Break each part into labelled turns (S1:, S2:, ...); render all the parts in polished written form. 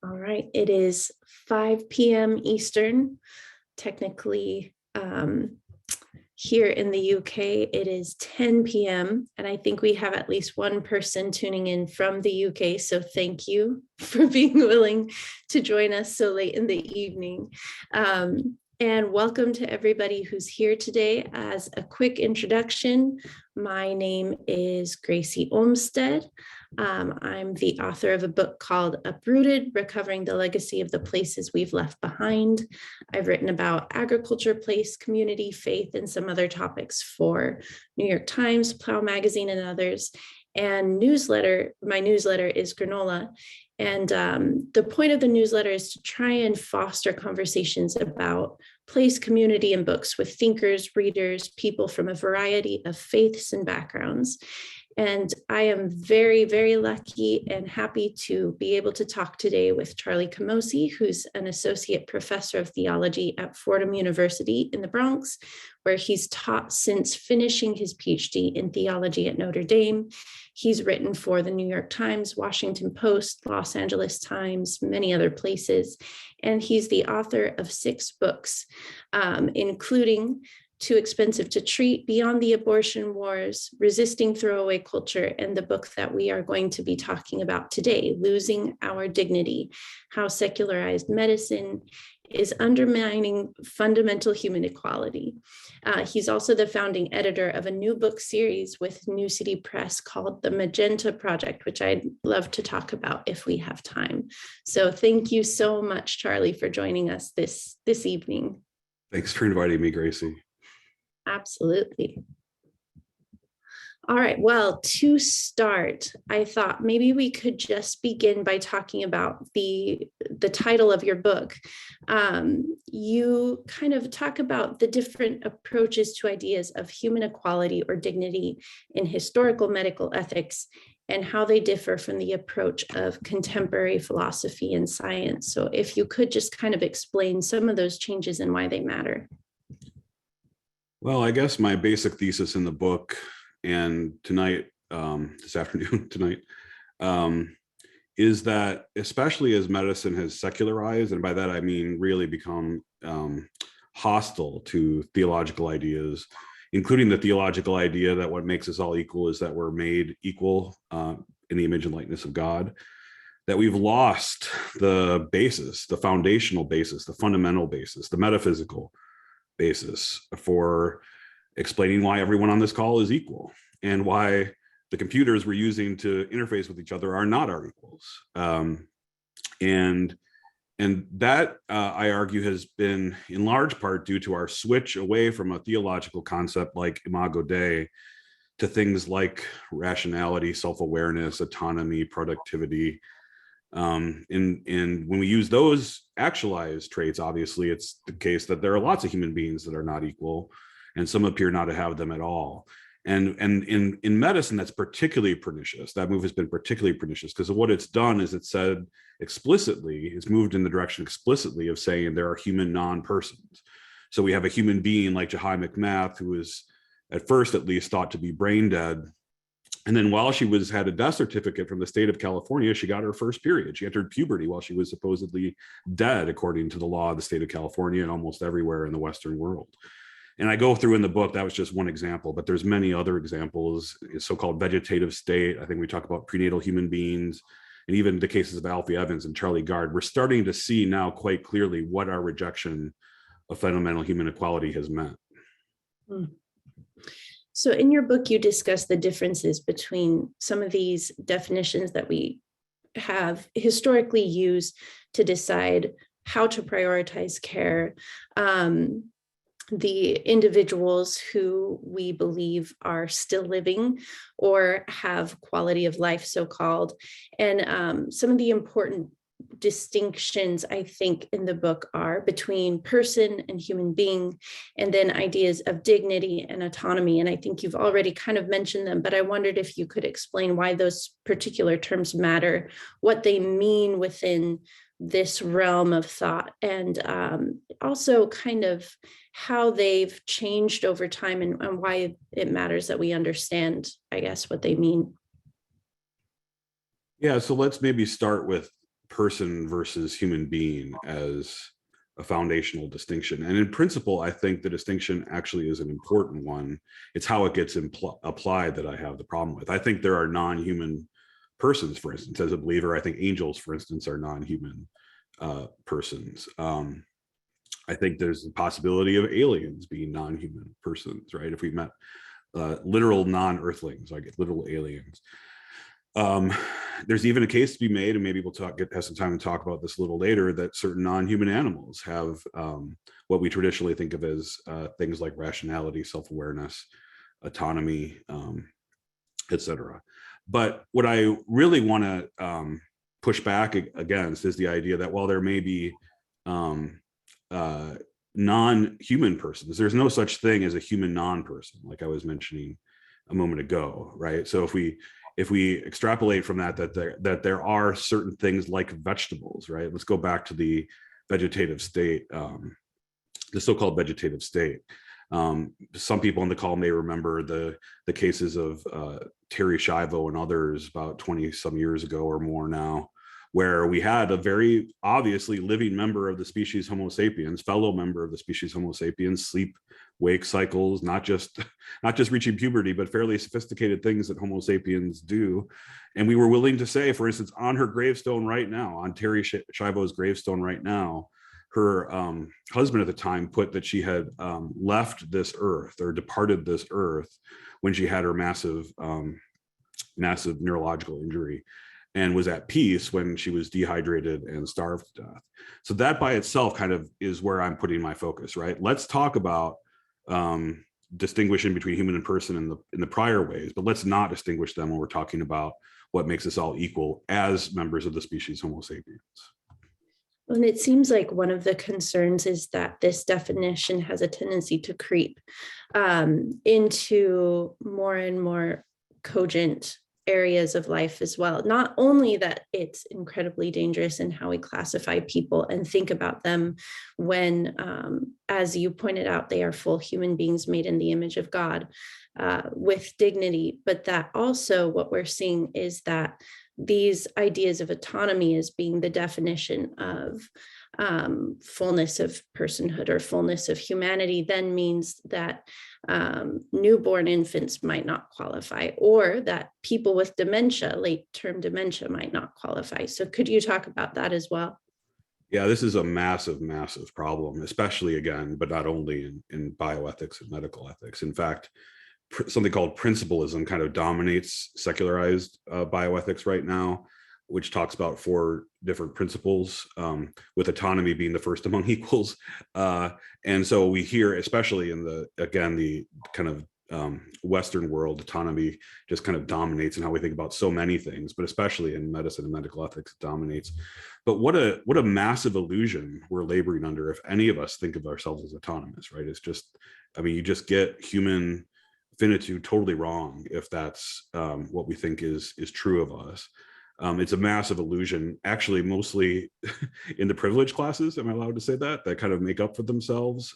S1: All right, it is 5 p.m. Eastern. Technically, here in the UK, it is 10 p.m. And I think we have at least one person tuning in from the UK. So thank you for being willing to join us so late in the evening. And welcome to everybody who's here today. As a quick introduction, my name is Gracie Olmsted. I'm the author of a book called Uprooted, Recovering the Legacy of the Places We've Left Behind. I've written about agriculture, place, community, faith, and some other topics for New York Times, Plow Magazine, and others. And my newsletter is Granola. And the point of the newsletter is to try and foster conversations about place, community, and books with thinkers, readers, people from a variety of faiths and backgrounds. And I am very, very lucky and happy to be able to talk today with Charlie Camosy, who's an associate professor of theology at Fordham University in the Bronx, where he's taught since finishing his PhD in theology at Notre Dame. He's written for the New York Times, Washington Post, Los Angeles Times, many other places. And he's the author of 6 books, including Too Expensive to Treat, Beyond the Abortion Wars, Resisting Throwaway Culture, and the book that we are going to be talking about today, Losing Our Dignity, How Secularized Medicine is Undermining Fundamental Human Equality. He's also the founding editor of a new book series with New City Press called The Magenta Project, which I'd love to talk about if we have time. So thank you so much, Charlie, for joining us this evening.
S2: Thanks for inviting me, Gracie.
S1: Absolutely. All right, well, to start, I thought maybe we could just begin by talking about the title of your book. You kind of talk about the different approaches to ideas of human equality or dignity in historical medical ethics and how they differ from the approach of contemporary philosophy and science. So if you could just kind of explain some of those changes and why they matter.
S2: Well, I guess my basic thesis in the book and this afternoon, is that especially as medicine has secularized, and by that I mean really become hostile to theological ideas, including the theological idea that what makes us all equal is that we're made equal in the image and likeness of God, that we've lost the basis, the foundational basis, the fundamental basis, the metaphysical basis for explaining why everyone on this call is equal and why the computers we're using to interface with each other are not our equals. And that, I argue, has been in large part due to our switch away from a theological concept like Imago Dei to things like rationality, self-awareness, autonomy, productivity. And when we use those actualized traits, obviously it's the case that there are lots of human beings that are not equal, and some appear not to have them at all. And in medicine, that's particularly pernicious. That move has been particularly pernicious because of what it's done is it said explicitly, it's moved in the direction explicitly of saying there are human non-persons. So we have a human being like Jahi McMath, who is at first at least thought to be brain dead. And then while she had a death certificate from the state of California, she got her first period. She entered puberty while she was supposedly dead, according to the law of the state of California and almost everywhere in the Western world. And I go through in the book, that was just one example, but there's many other examples, so-called vegetative state. I think we talk about prenatal human beings, and even the cases of Alfie Evans and Charlie Gard. We're starting to see now quite clearly what our rejection of fundamental human equality has meant.
S1: So in your book, you discuss the differences between some of these definitions that we have historically used to decide how to prioritize care, the individuals who we believe are still living or have quality of life, so-called, and some of the important distinctions I think in the book are between person and human being, and then ideas of dignity and autonomy. And I think you've already kind of mentioned them, but I wondered if you could explain why those particular terms matter, what they mean within this realm of thought, and also kind of how they've changed over time, and why it matters that we understand, I guess, what they mean.
S2: Yeah, so let's maybe start with person versus human being as a foundational distinction. And in principle, I think the distinction actually is an important one. It's how it gets applied that I have the problem with. I think there are non-human persons, for instance. As a believer, I think angels, for instance, are non-human persons. I think there's the possibility of aliens being non-human persons, right? If we met literal non-earthlings, like literal aliens. There's even a case to be made, and maybe we'll have some time to talk about this a little later, that certain non-human animals have what we traditionally think of as things like rationality, self-awareness, autonomy, etc. But what I really want to push back against is the idea that while there may be non-human persons, there's no such thing as a human non-person, like I was mentioning a moment ago, right? So if we extrapolate from that there are certain things like vegetables, right? Let's go back to the vegetative state, the so-called vegetative state. Some people on the call may remember the cases of Terry Schiavo and others about 20 some years ago or more now, where we had a very obviously living member of the species Homo sapiens, fellow member of the species Homo sapiens, sleep wake cycles, not just reaching puberty, but fairly sophisticated things that Homo sapiens do. And we were willing to say, for instance, on her gravestone right now, on Terry Schiavo's gravestone right now, her husband at the time put that she had left this earth or departed this earth when she had her massive neurological injury, and was at peace when she was dehydrated and starved to death. So that by itself kind of is where I'm putting my focus, right? Let's talk about distinguishing between human and person in the prior ways, but let's not distinguish them when we're talking about what makes us all equal as members of the species Homo sapiens.
S1: And it seems like one of the concerns is that this definition has a tendency to creep into more and more cogent areas of life as well. Not only that it's incredibly dangerous in how we classify people and think about them when, as you pointed out, they are full human beings made in the image of God with dignity, but that also what we're seeing is that these ideas of autonomy as being the definition of fullness of personhood or fullness of humanity then means that newborn infants might not qualify, or that people with dementia, late-term dementia, might not qualify. So could you talk about that as well?
S2: Yeah, this is a massive, massive problem, especially again, but not only in bioethics and medical ethics. In fact, something called principlism kind of dominates secularized bioethics right now, which talks about 4 different principles, with autonomy being the first among equals. And so we hear, especially in the kind of Western world, autonomy just kind of dominates in how we think about so many things, but especially in medicine and medical ethics, it dominates. But what a massive illusion we're laboring under if any of us think of ourselves as autonomous, right? It's just, I mean, you just get human finitude totally wrong if that's what we think is true of us. It's a massive illusion, actually, mostly in the privileged classes. Am I allowed to say that? That kind of make up for themselves.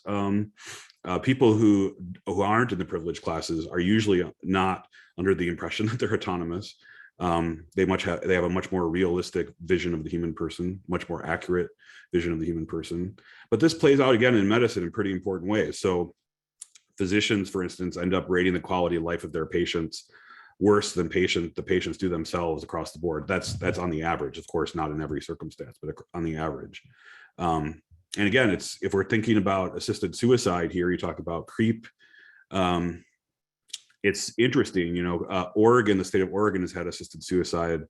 S2: People who aren't in the privileged classes are usually not under the impression that they're autonomous. They have a much more realistic vision of the human person, much more accurate vision of the human person. But this plays out again in medicine in pretty important ways. So physicians, for instance, end up rating the quality of life of their patients worse than the patients do themselves across the board. That's on the average, of course, not in every circumstance, but on the average. And again, if we're thinking about assisted suicide here, you talk about creep. It's interesting, Oregon, the state of Oregon has had assisted suicide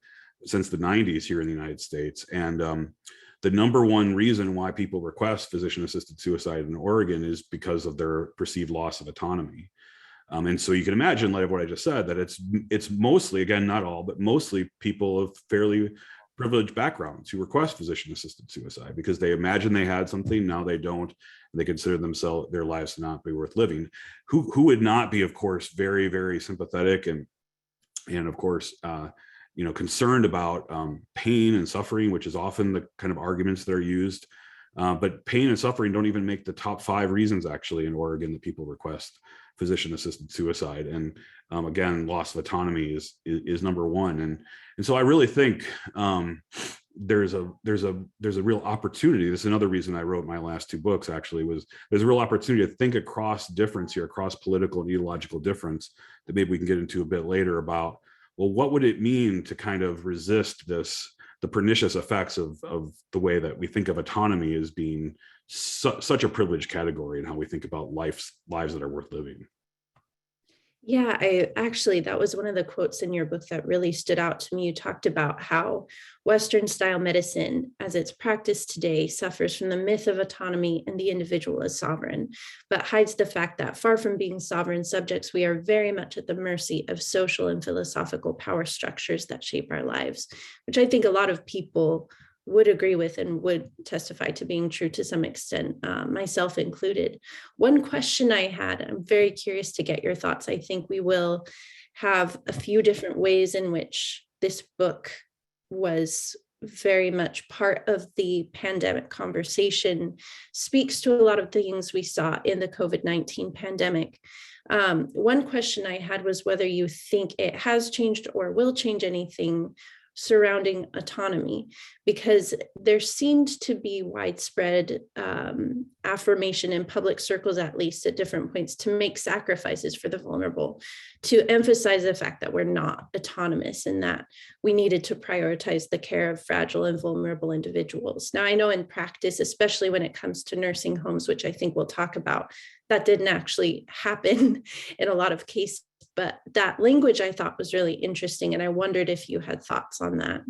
S2: since the 90s here in the United States. And the number one reason why people request physician-assisted suicide in Oregon is because of their perceived loss of autonomy. And so you can imagine, like what I just said, that it's mostly, again, not all, but mostly people of fairly privileged backgrounds who request physician-assisted suicide because they imagine they had something, now they don't, and they consider themselves, their lives to not be worth living. Who would not be, of course, very, very sympathetic and of course, concerned about pain and suffering, which is often the kind of arguments that are used. But pain and suffering don't even make the top 5 reasons actually in Oregon that people request physician-assisted suicide. And again, loss of autonomy is number one. And so I really think there's a real opportunity. This is another reason I wrote my last 2 books. Actually, was there's a real opportunity to think across difference here, across political and ideological difference, that maybe we can get into a bit later about. Well, what would it mean to kind of resist the pernicious effects of the way that we think of autonomy as being such a privileged category and how we think about lives that are worth living?
S1: Yeah, that was one of the quotes in your book that really stood out to me. You talked about how Western style medicine, as it's practiced today, suffers from the myth of autonomy and the individual as sovereign, but hides the fact that far from being sovereign subjects, we are very much at the mercy of social and philosophical power structures that shape our lives, which I think a lot of people would agree with and would testify to being true to some extent, myself included. One question I had, I'm very curious to get your thoughts. I think we will have a few different ways in which this book was very much part of the pandemic conversation, speaks to a lot of things we saw in the COVID-19 pandemic. One question I had was whether you think it has changed or will change anything surrounding autonomy, because there seemed to be widespread affirmation in public circles, at least at different points, to make sacrifices for the vulnerable, to emphasize the fact that we're not autonomous and that we needed to prioritize the care of fragile and vulnerable individuals. Now, I know in practice, especially when it comes to nursing homes, which I think we'll talk about, that didn't actually happen in a lot of cases. But that language I thought was really interesting, and I wondered if you had thoughts on that.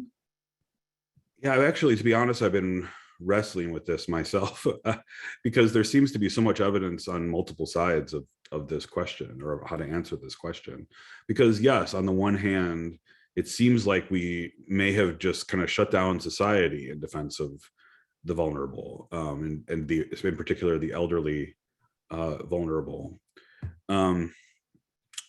S2: Yeah, actually, to be honest, I've been wrestling with this myself because there seems to be so much evidence on multiple sides of this question, or how to answer this question. Because yes, on the one hand, it seems like we may have just kind of shut down society in defense of the vulnerable, and in particular the elderly vulnerable.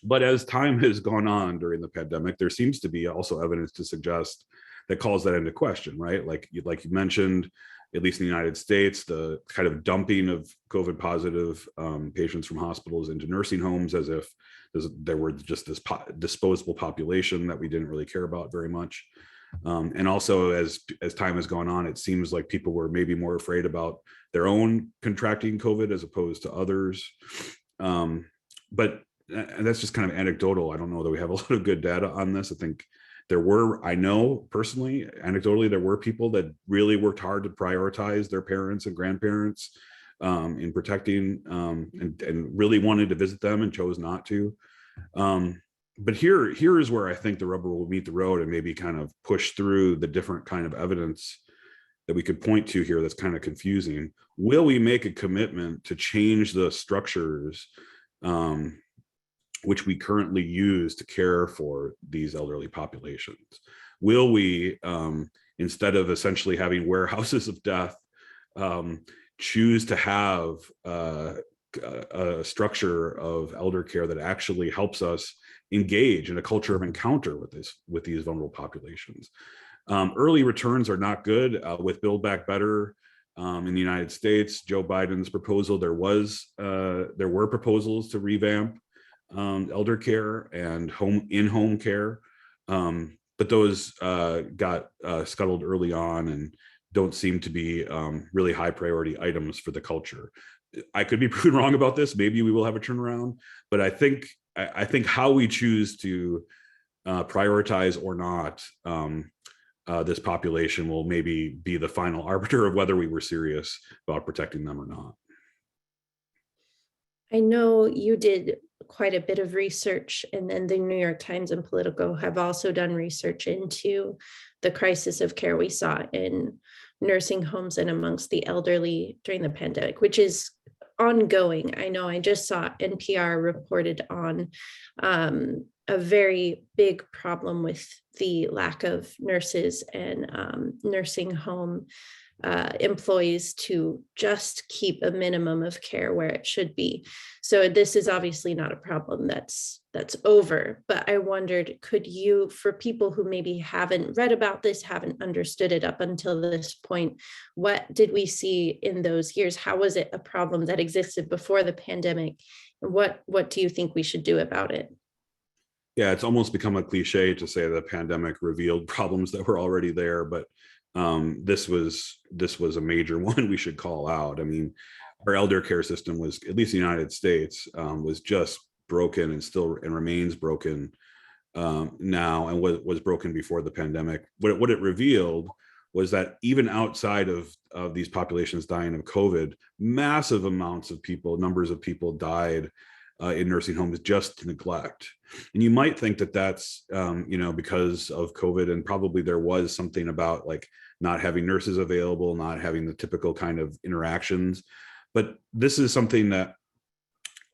S2: But as time has gone on during the pandemic, there seems to be also evidence to suggest that calls that into question, right? Like you mentioned, at least in the United States, the kind of dumping of COVID positive patients from hospitals into nursing homes as if there were just this disposable population that we didn't really care about very much. And also as time has gone on, it seems like people were maybe more afraid about their own contracting COVID as opposed to others. But that's just kind of anecdotal. I don't know that we have a lot of good data on this. I think I know personally, anecdotally, there were people that really worked hard to prioritize their parents and grandparents in protecting and really wanted to visit them and chose not to. But here is where I think the rubber will meet the road and maybe kind of push through the different kind of evidence that we could point to here that's kind of confusing. Will we make a commitment to change the structures which we currently use to care for these elderly populations? Will we, instead of essentially having warehouses of death, choose to have a structure of elder care that actually helps us engage in a culture of encounter with these vulnerable populations? Early returns are not good. With Build Back Better in the United States, Joe Biden's proposal, there were proposals to revamp elder care and in-home care, but those got scuttled early on and don't seem to be really high priority items for the culture. I could be proven wrong about this. Maybe we will have a turnaround, but I think how we choose to prioritize or not this population will maybe be the final arbiter of whether we were serious about protecting them or not.
S1: I know you did quite a bit of research, and then the New York Times and Politico have also done research into the crisis of care we saw in nursing homes and amongst the elderly during the pandemic, which is ongoing. I know I just saw NPR reported on a very big problem with the lack of nurses and nursing home employees to just keep a minimum of care where it should be. So this is obviously not a problem that's over, but I wondered, could you, for people who maybe haven't read about this, haven't understood it up until this point, what did we see in those years? How was it a problem that existed before the pandemic? What do you think we should do about it?
S2: Yeah, it's almost become a cliche to say the pandemic revealed problems that were already there, but this was a major one we should call out. I mean, our elder care system was, at least in the United States, was just broken and still and remains broken now, and was broken before the pandemic. What it revealed was that even outside of these populations dying of COVID, massive amounts of people, numbers of people died in nursing homes just to neglect. And you might think that that's because of COVID, and probably there was something about like not having nurses available, not having the typical kind of interactions. But this is something that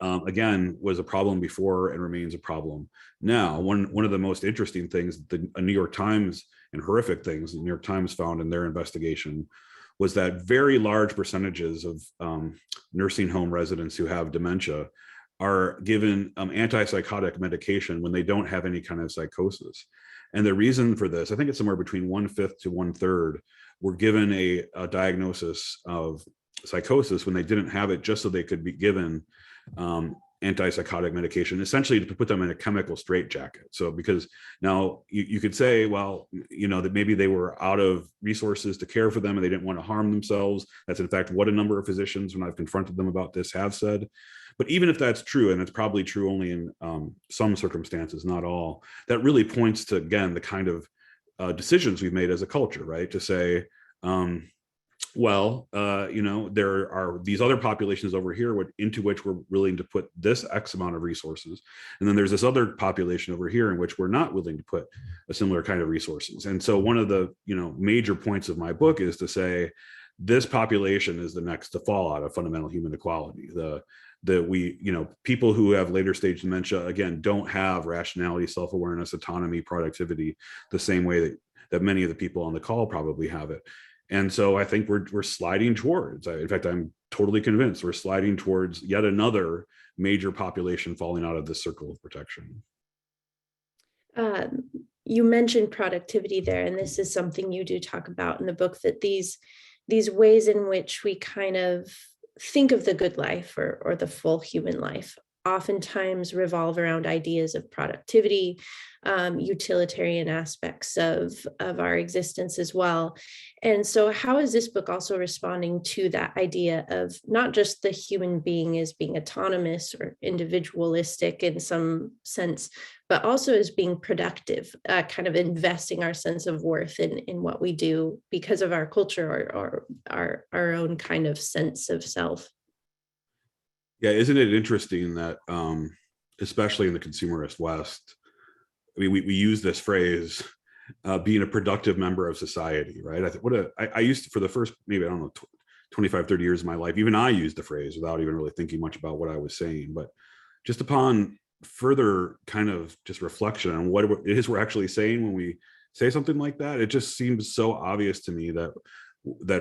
S2: again was a problem before and remains a problem now. One of the most interesting things, the New York Times, and horrific things the New York Times found in their investigation, was that very large percentages of nursing home residents who have dementia are given antipsychotic medication when they don't have any kind of psychosis. And the reason for this, I think it's somewhere between 1/5 to 1/3, were given a diagnosis of psychosis when they didn't have it, just so they could be given antipsychotic medication, essentially to put them in a chemical straitjacket. So because now you could say, well, that maybe they were out of resources to care for them and they didn't want to harm themselves. That's in fact what a number of physicians, when I've confronted them about this, have said. But even if that's true, and it's probably true only in some circumstances, not all, that really points to, again, the kind of decisions we've made as a culture, right? To say, there are these other populations over here into which we're willing to put this X amount of resources. And then there's this other population over here in which we're not willing to put a similar kind of resources. And so one of the, major points of my book is to say, this population is the next to fall out of fundamental human equality. People who have later stage dementia, again, don't have rationality, self-awareness, autonomy, productivity, the same way that many of the people on the call probably have it. And so I think we're sliding towards, in fact, I'm totally convinced we're sliding towards yet another major population falling out of this circle of protection.
S1: You mentioned productivity there, and this is something you do talk about in the book, that these ways in which we kind of think of the good life or the full human life oftentimes revolve around ideas of productivity, utilitarian aspects of our existence as well. And so how is this book also responding to that idea of not just the human being as being autonomous or individualistic in some sense, but also as being productive, kind of investing our sense of worth in what we do because of our culture or our own kind of sense of self?
S2: Yeah, isn't it interesting that, especially in the consumerist West, I mean, we use this phrase, being a productive member of society, right? I used to, for the first, maybe, I don't know, 25, 30 years of my life, even I used the phrase without even really thinking much about what I was saying. But just upon further kind of just reflection on what it is we're actually saying when we say something like that, it just seems so obvious to me that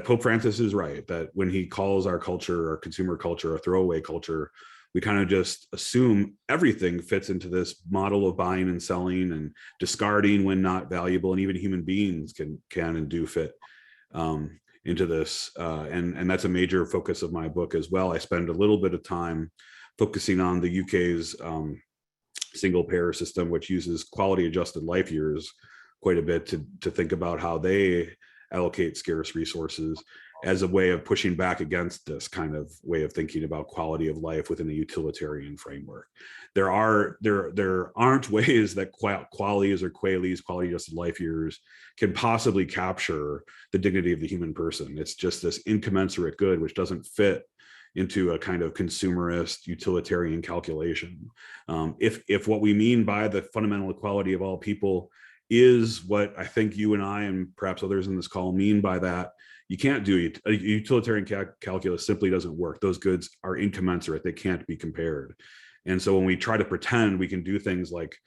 S2: Pope Francis is right, that when he calls our culture, our consumer culture, a throwaway culture, we kind of just assume everything fits into this model of buying and selling and discarding when not valuable, and even human beings can and do fit into this. And that's a major focus of my book as well. I spend a little bit of time focusing on the UK's single payer system, which uses quality adjusted life years quite a bit to think about how they allocate scarce resources as a way of pushing back against this kind of way of thinking about quality of life within a utilitarian framework. There aren't ways that qualities or QALYs, quality adjusted life years, can possibly capture the dignity of the human person. It's just this incommensurate good which doesn't fit into a kind of consumerist utilitarian calculation. If what we mean by the fundamental equality of all people is what I think you and I and perhaps others in this call mean by that, you can't do a utilitarian calculus simply doesn't work. Those goods are incommensurate. They can't be compared. And so when we try to pretend we can do things like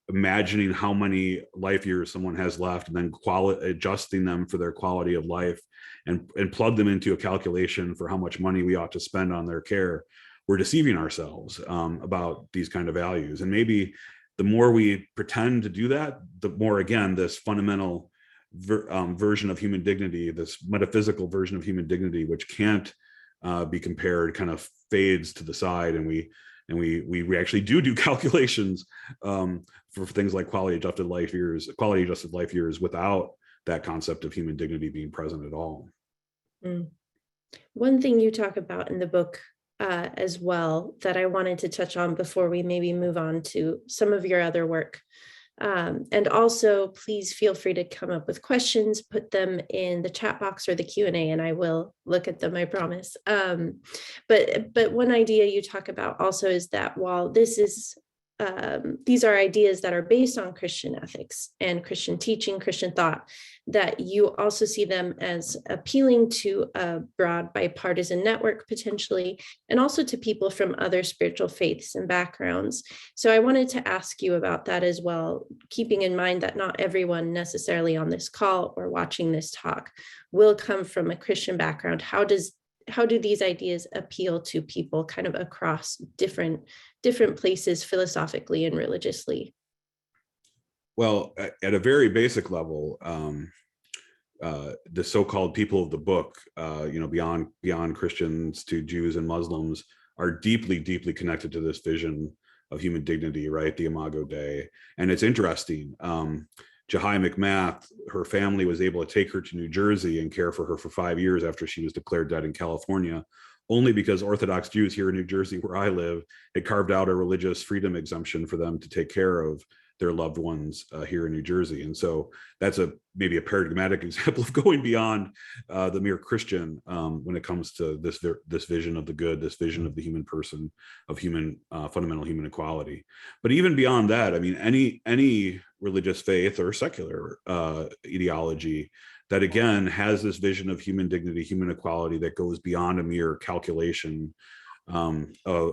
S2: imagining how many life years someone has left and then adjusting them for their quality of life and plug them into a calculation for how much money we ought to spend on their care, we're deceiving ourselves about these kind of values. And maybe the more we pretend to do that, the more, again, this fundamental version of human dignity, this metaphysical version of human dignity, which can't be compared, kind of fades to the side, and we actually do calculations for things like quality adjusted life years without that concept of human dignity being present at all.
S1: One thing you talk about in the book as well that I wanted to touch on before we maybe move on to some of your other work. And also, please feel free to come up with questions, put them in the chat box or the Q&A, and I will look at them, I promise. But one idea you talk about also is that while these are ideas that are based on Christian ethics and Christian teaching, Christian thought, that you also see them as appealing to a broad bipartisan network potentially, and also to people from other spiritual faiths and backgrounds. So I wanted to ask you about that as well, keeping in mind that not everyone necessarily on this call or watching this talk will come from a Christian background. How do these ideas appeal to people kind of across different places philosophically and religiously?
S2: Well, at a very basic level, the so-called people of the book, beyond Christians to Jews and Muslims, are deeply, deeply connected to this vision of human dignity, right? The Imago Dei. And it's interesting. Jahai McMath, her family was able to take her to New Jersey and care for her for 5 years after she was declared dead in California, only because Orthodox Jews here in New Jersey, where I live, had carved out a religious freedom exemption for them to take care of their loved ones here in New Jersey. And so that's maybe a paradigmatic example of going beyond the mere Christian when it comes to this vision of the good, this vision of the human person, of fundamental human equality. But even beyond that, I mean, any religious faith or secular ideology that, again, has this vision of human dignity, human equality that goes beyond a mere calculation, a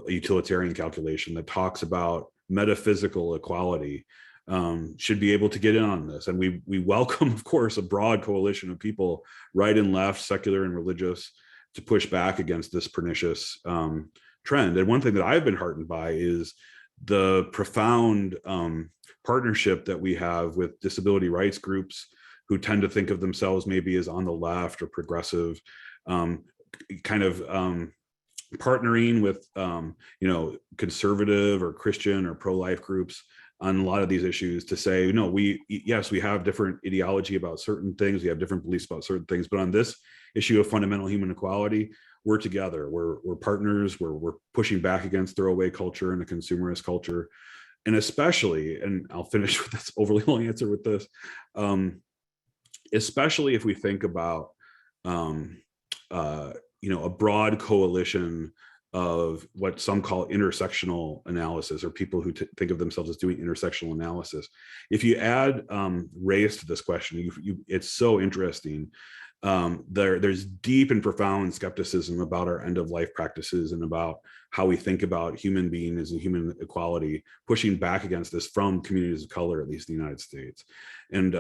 S2: utilitarian calculation that talks about metaphysical equality, should be able to get in on this. And we welcome, of course, a broad coalition of people, right and left, secular and religious, to push back against this pernicious trend. And one thing that I've been heartened by is the profound partnership that we have with disability rights groups who tend to think of themselves maybe as on the left or progressive, partnering with conservative or Christian or pro-life groups on a lot of these issues to say, no, we have different ideology about certain things, we have different beliefs about certain things, but on this issue of fundamental human equality, we're together, we're partners, we're pushing back against throwaway culture and a consumerist culture. And especially, and I'll finish with this overly long answer with this, especially if we think about a broad coalition of what some call intersectional analysis, or people who think of themselves as doing intersectional analysis. If you add race to this question, it's so interesting. There's deep and profound skepticism about our end-of-life practices and about how we think about human beings and human equality, pushing back against this from communities of color, at least in the United States. And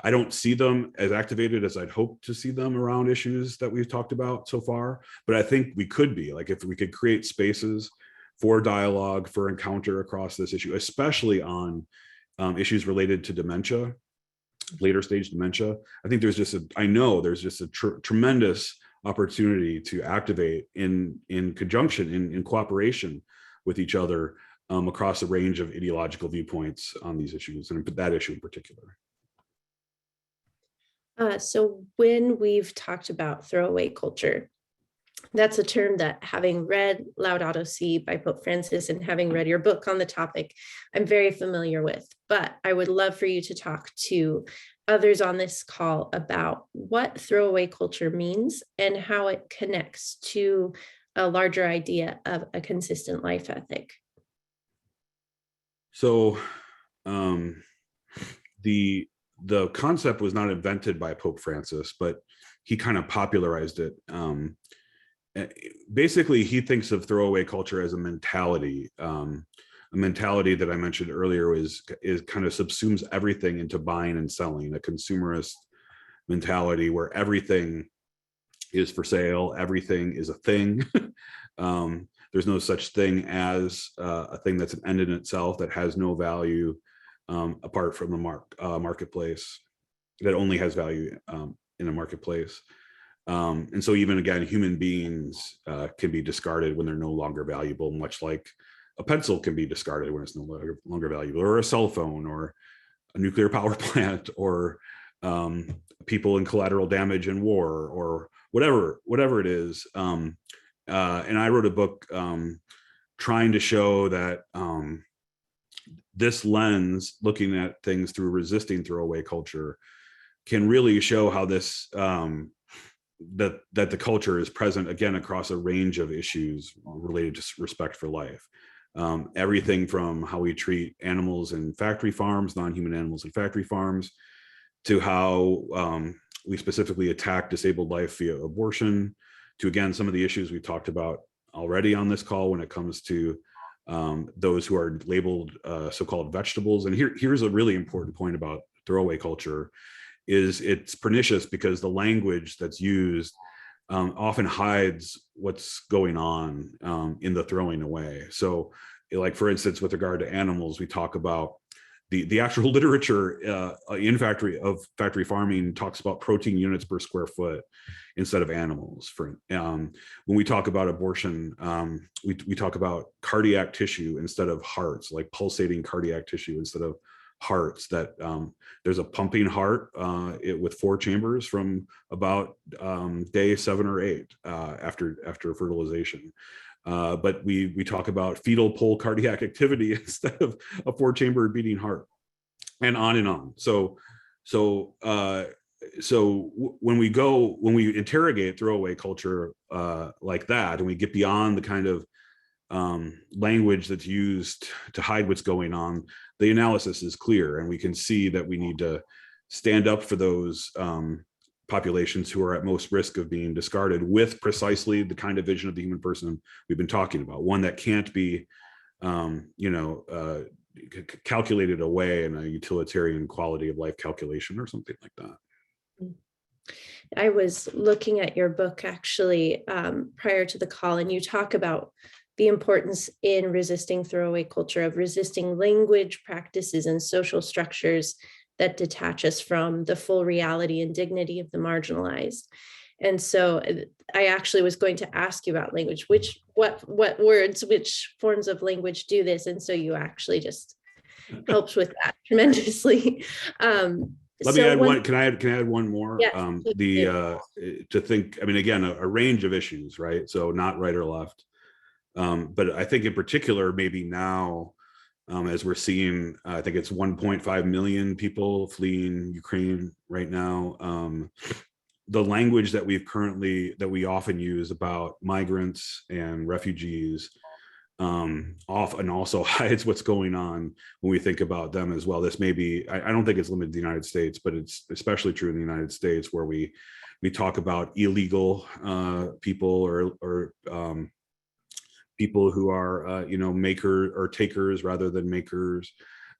S2: I don't see them as activated as I'd hope to see them around issues that we've talked about so far, but I think we could be, like, if we could create spaces for dialogue, for encounter across this issue, especially on issues related to dementia, later stage dementia. I think there's just a tremendous opportunity to activate in conjunction, in cooperation with each other across a range of ideological viewpoints on these issues, and that issue in particular.
S1: So when we've talked about throwaway culture, that's a term that, having read Laudato Si by Pope Francis and having read your book on the topic, I'm very familiar with. But I would love for you to talk to others on this call about what throwaway culture means and how it connects to a larger idea of a consistent life ethic.
S2: So the concept was not invented by Pope Francis, but he kind of popularized it. Basically, he thinks of throwaway culture as a mentality that I mentioned earlier is kind of subsumes everything into buying and selling, a consumerist mentality where everything is for sale, everything is a thing. There's no such thing as a thing that's an end in itself, that has no value apart from the marketplace, that only has value in a marketplace. And so even again, human beings can be discarded when they're no longer valuable, much like a pencil can be discarded when it's no longer valuable, or a cell phone, or a nuclear power plant, or people in collateral damage in war, or whatever it is. And I wrote a book trying to show that this lens, looking at things through resisting throwaway culture, can really show how this that the culture is present again across a range of issues related to respect for life. Everything from how we treat animals in factory farms, non-human animals in factory farms, to how we specifically attack disabled life via abortion, to again some of the issues we talked about already on this call when it comes to those who are labeled so-called vegetables. And here's a really important point about throwaway culture: is it's pernicious because the language that's used often hides what's going on in the throwing away. So, like for instance, with regard to animals, we talk about the actual literature in factory farming talks about protein units per square foot instead of animals. When we talk about abortion, we talk about cardiac tissue instead of hearts, like pulsating cardiac tissue instead of hearts. That there's a pumping heart with 4 chambers from about day 7 or 8 after fertilization. But we talk about fetal pole cardiac activity instead of a 4-chamber beating heart, and on and on. So when we interrogate throwaway culture like that, and we get beyond the kind of language that's used to hide what's going on, the analysis is clear, and we can see that we need to stand up for those populations who are at most risk of being discarded, with precisely the kind of vision of the human person we've been talking about, one that can't be calculated away in a utilitarian quality of life calculation or something like that.
S1: I was looking at your book actually prior to the call, and you talk about the importance in resisting throwaway culture of resisting language, practices, and social structures that detach us from the full reality and dignity of the marginalized. And so I actually was going to ask you about language, what words, which forms of language do this? And so you actually just helped with that tremendously.
S2: Let me add one. Can I add one more?
S1: Yes,
S2: to think, I mean, again, a range of issues, right? So not right or left. But I think in particular, maybe now, as we're seeing, I think it's 1.5 million people fleeing Ukraine right now. The language that we often use about migrants and refugees often also hides what's going on when we think about them as well. This may be, I don't think it's limited to the United States, but it's especially true in the United States, where we talk about illegal people or people who are makers or takers rather than makers,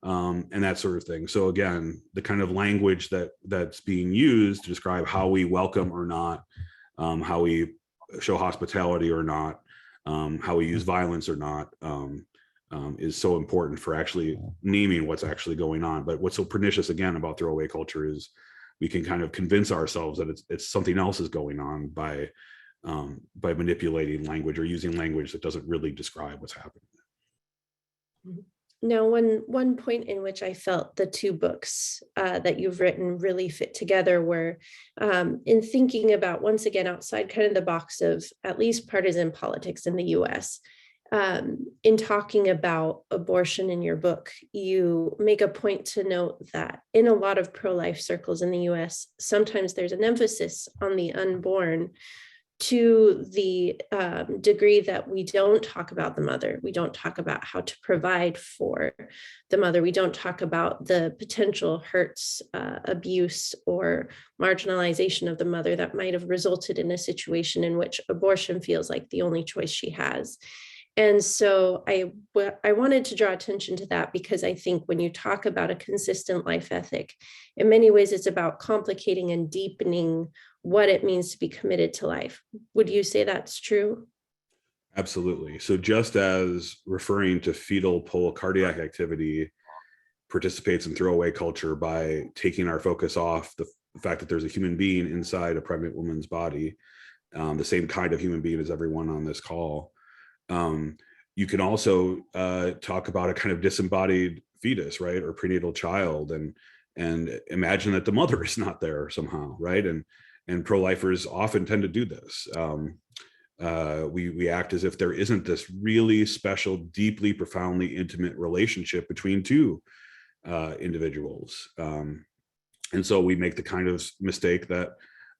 S2: and that sort of thing. So again, the kind of language that's being used to describe how we welcome or not, how we show hospitality or not, how we use violence or not, is so important for actually naming what's actually going on. But what's so pernicious again about throwaway culture is we can kind of convince ourselves that it's something else is going on by manipulating language or using language that doesn't really describe what's happening.
S1: Now, one point in which I felt the 2 books that you've written really fit together were in thinking about, once again, outside kind of the box of at least partisan politics in the US. In talking about abortion in your book, you make a point to note that in a lot of pro-life circles in the US, sometimes there's an emphasis on the unborn, to the degree that we don't talk about the mother, we don't talk about how to provide for the mother, we don't talk about the potential hurts, abuse, or marginalization of the mother that might have resulted in a situation in which abortion feels like the only choice she has. And so I wanted to draw attention to that, because I think when you talk about a consistent life ethic, in many ways, it's about complicating and deepening what it means to be committed to life. Would you say that's true?
S2: Absolutely. So just as referring to fetal pole cardiac activity participates in throwaway culture by taking our focus off the fact that there's a human being inside a pregnant woman's body, the same kind of human being as everyone on this call. You can also talk about a kind of disembodied fetus, right, or prenatal child, and imagine that the mother is not there somehow, right? And pro-lifers often tend to do this. We act as if there isn't this really special, deeply, profoundly intimate relationship between two individuals. And so we make the kind of mistake that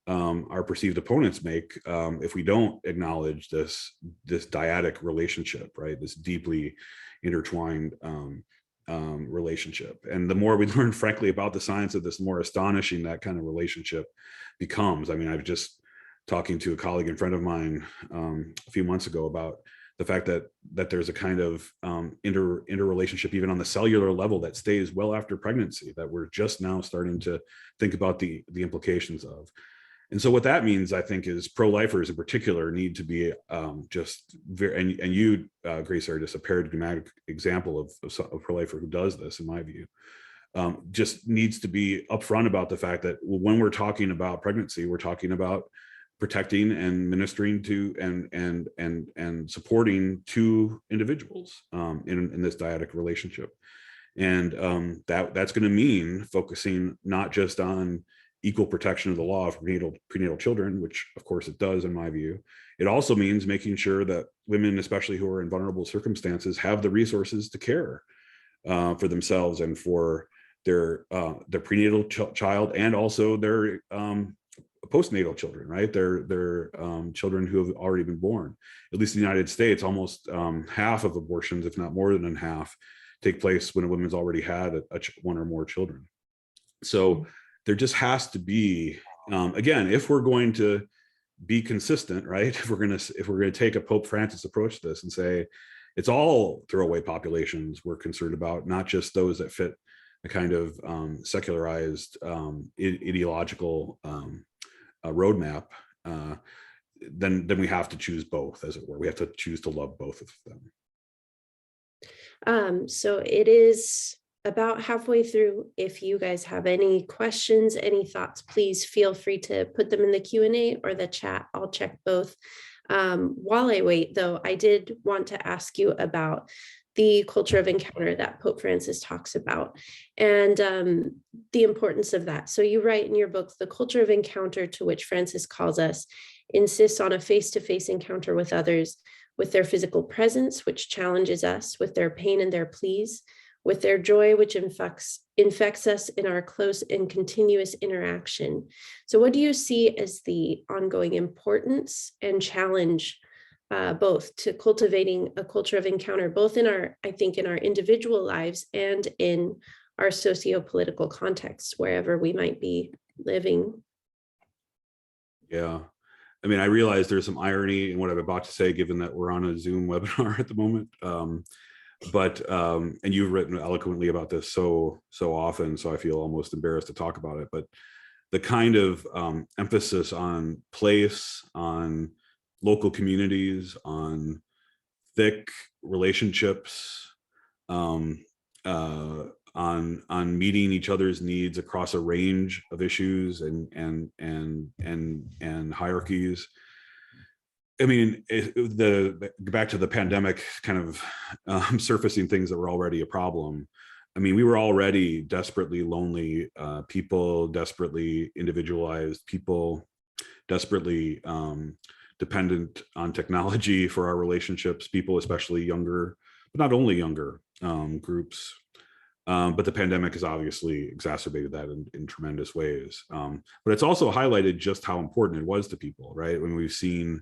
S2: our perceived opponents make if we don't acknowledge this dyadic relationship, right? This deeply intertwined relationship. And the more we learn, frankly, about the science of this, the more astonishing that kind of relationship becomes. I mean, I was just talking to a colleague and friend of mine a few months ago about the fact that there's a kind of interrelationship even on the cellular level that stays well after pregnancy, that we're just now starting to think about the implications of. And so what that means, I think, is pro-lifers in particular need to be just very, and you, Grace, are just a paradigmatic example of a pro-lifer who does this, in my view. Just needs to be upfront about the fact that when we're talking about pregnancy, we're talking about protecting and ministering to and supporting two individuals in this dyadic relationship. And that's going to mean focusing not just on equal protection of the law for prenatal children, which of course it does in my view. It also means making sure that women, especially who are in vulnerable circumstances, have the resources to care for themselves and for their prenatal child, and also their postnatal children, right? Their children who have already been born. At least in the United States, almost half of abortions, if not more than half, take place when a woman's already had one or more children. So there just has to be, again, if we're going to be consistent, right? If we're going to take a Pope Francis approach to this and say it's all throwaway populations we're concerned about, not just those that fit a kind of secularized ideological roadmap, then we have to choose both, as it were. We have to choose to love both of them.
S1: So it is about halfway through. If you guys have any questions, any thoughts, please feel free to put them in the Q&A or the chat. I'll check both. While I wait, though, I did want to ask you about the culture of encounter that Pope Francis talks about, and the importance of that. So you write in your book, the culture of encounter to which Francis calls us insists on a face-to-face encounter with others, with their physical presence, which challenges us, with their pain and their pleas, with their joy, which infects us in our close and continuous interaction. So what do you see as the ongoing importance and challenge both to cultivating a culture of encounter, both in our individual lives and in our socio-political contexts, wherever we might be living?
S2: Yeah. I mean, I realize there's some irony in what I'm about to say, given that we're on a Zoom webinar at the moment. And you've written eloquently about this so often, so I feel almost embarrassed to talk about it. But the kind of emphasis on place, on local communities, on thick relationships, on meeting each other's needs across a range of issues and hierarchies. I mean, back to the pandemic kind of surfacing things that were already a problem. I mean, we were already desperately lonely people, desperately individualized people, desperately dependent on technology for our relationships, people, especially younger, but not only younger groups. But the pandemic has obviously exacerbated that in tremendous ways. But it's also highlighted just how important it was to people, right? When we've seen,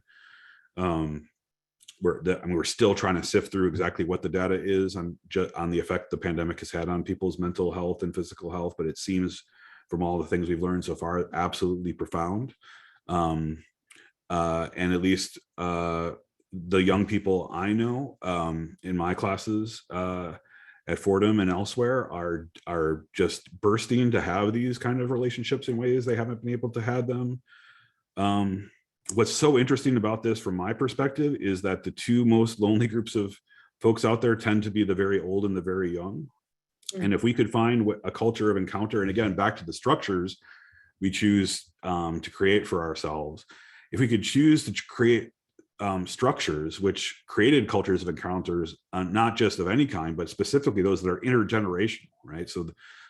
S2: we're still trying to sift through exactly what the data is on the effect the pandemic has had on people's mental health and physical health. But it seems, from all the things we've learned so far, absolutely profound. And at least the young people I know in my classes at Fordham and elsewhere are just bursting to have these kind of relationships in ways they haven't been able to have them. What's so interesting about this from my perspective is that the two most lonely groups of folks out there tend to be the very old and the very young. And if we could find a culture of encounter, and again, back to the structures we choose to create for ourselves, if we could choose to create structures which created cultures of encounters, not just of any kind, but specifically those that are intergenerational, right? So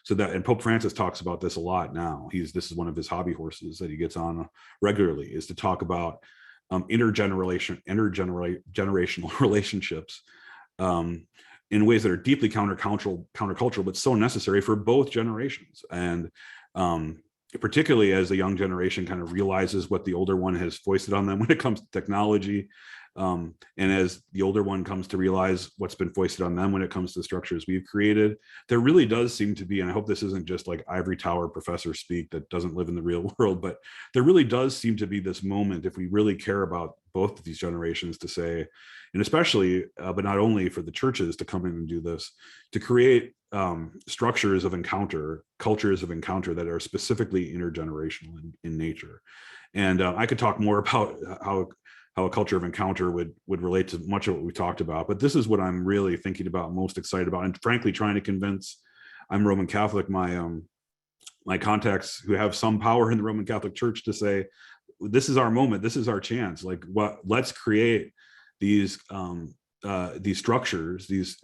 S2: that, and Pope Francis talks about this a lot now. This is one of his hobby horses that he gets on regularly, is to talk about intergenerational relationships in ways that are deeply countercultural, but so necessary for both generations. And particularly as the young generation kind of realizes what the older one has foisted on them when it comes to technology. And as the older one comes to realize what's been foisted on them when it comes to the structures we've created, there really does seem to be, and I hope this isn't just like ivory tower professor speak that doesn't live in the real world, but there really does seem to be this moment, if we really care about both of these generations, to say, and especially, but not only for the churches to come in and do this, to create structures of encounter, cultures of encounter that are specifically intergenerational in nature. And I could talk more about how a culture of encounter would relate to much of what we talked about, but this is what I'm really thinking about, most excited about, and frankly trying to convince, I'm Roman Catholic, my contacts who have some power in the Roman Catholic Church, to say, this is our moment, this is our chance. Like, let's create these structures, these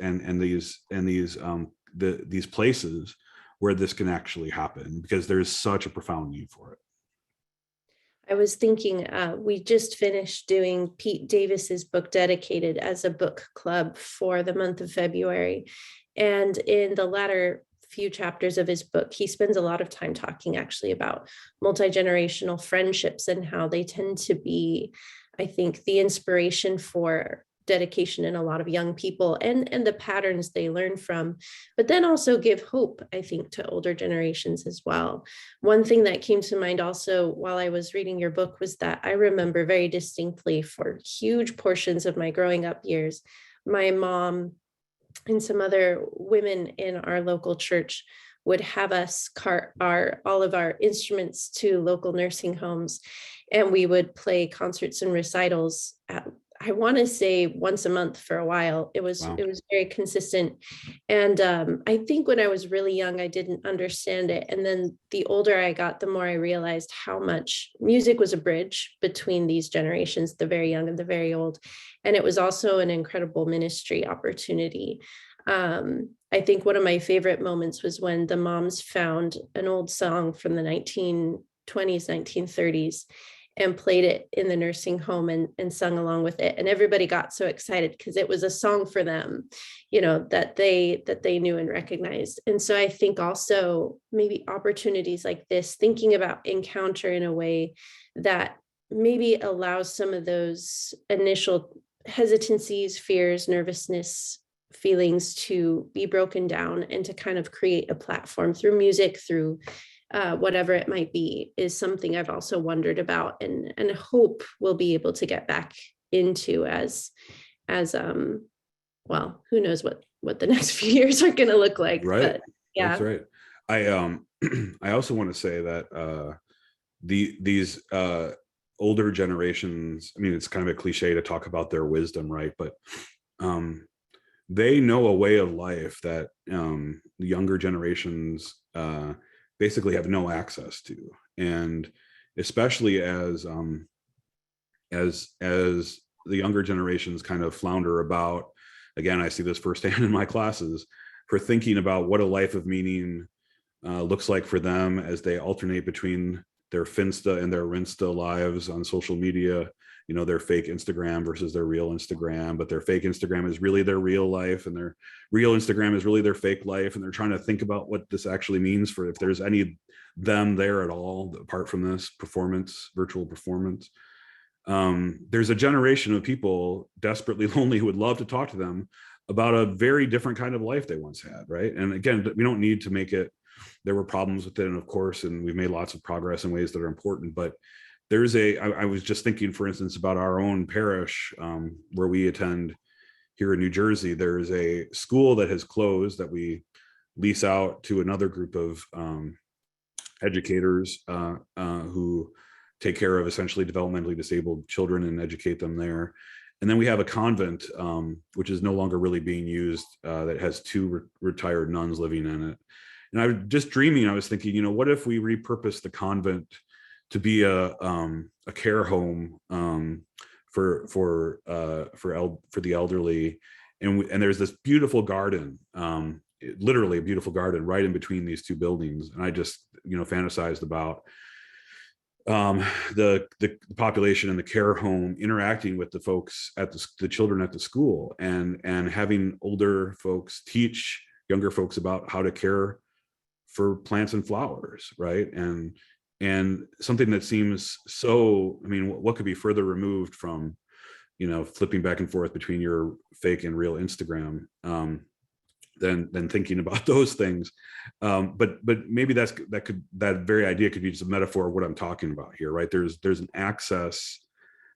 S2: places where this can actually happen, because there's such a profound need for it.
S1: I was thinking, we just finished doing Pete Davis's book Dedicated as a book club for the month of February. And in the latter few chapters of his book, he spends a lot of time talking actually about multi-generational friendships and how they tend to be, I think, the inspiration for dedication in a lot of young people, and the patterns they learn from, but then also give hope, I think, to older generations as well. One thing that came to mind also while I was reading your book was that I remember very distinctly, for huge portions of my growing up years, my mom and some other women in our local church would have us cart all of our instruments to local nursing homes, and we would play concerts and recitals at, I want to say, once a month for a while. It was
S2: Wow.
S1: It was very consistent. And I think when I was really young, I didn't understand it. And then the older I got, the more I realized how much music was a bridge between these generations, the very young and the very old. And it was also an incredible ministry opportunity. I think one of my favorite moments was when the moms found an old song from the 1920s, 1930s, and played it in the nursing home and sung along with it. And everybody got so excited because it was a song for them, that they knew and recognized. And so I think also maybe opportunities like this, thinking about encounter in a way that maybe allows some of those initial hesitancies, fears, nervousness, feelings to be broken down, and to kind of create a platform through music, through whatever it might be, is something I've also wondered about, and hope we'll be able to get back into as well, who knows what the next few years are going to look like.
S2: Right.
S1: But yeah.
S2: That's right. I I also want to say that these older generations, I mean, it's kind of a cliche to talk about their wisdom, right? But they know a way of life that the younger generations basically have no access to. And especially as the younger generations kind of flounder about, again, I see this firsthand in my classes, for thinking about what a life of meaning looks like for them as they alternate between their Finsta and their Rinsta lives on social media, you know, their fake Instagram versus their real Instagram, but their fake Instagram is really their real life and their real Instagram is really their fake life. And they're trying to think about what this actually means for if there's any them there at all, apart from this performance, virtual performance. There's a generation of people desperately lonely who would love to talk to them about a very different kind of life they once had, right? And again, we don't need to make it, there were problems with it, and of course, and we've made lots of progress in ways that are important, but there's I was just thinking, for instance, about our own parish where we attend here in New Jersey. There's a school that has closed that we lease out to another group of educators who take care of essentially developmentally disabled children and educate them there. And then we have a convent, which is no longer really being used, that has two retired nuns living in it. And I was just dreaming, I was thinking, you know, what if we repurpose the convent to be a care home for the elderly, and there's this beautiful garden, literally a beautiful garden right in between these two buildings, and I just, you know, fantasized about the population in the care home interacting with the folks at the children at the school, and having older folks teach younger folks about how to care for plants and flowers, right? And something that seems so, I mean, what could be further removed from, you know, flipping back and forth between your fake and real Instagram, than thinking about those things. But maybe that very idea could be just a metaphor of what I'm talking about here, right? There's an access,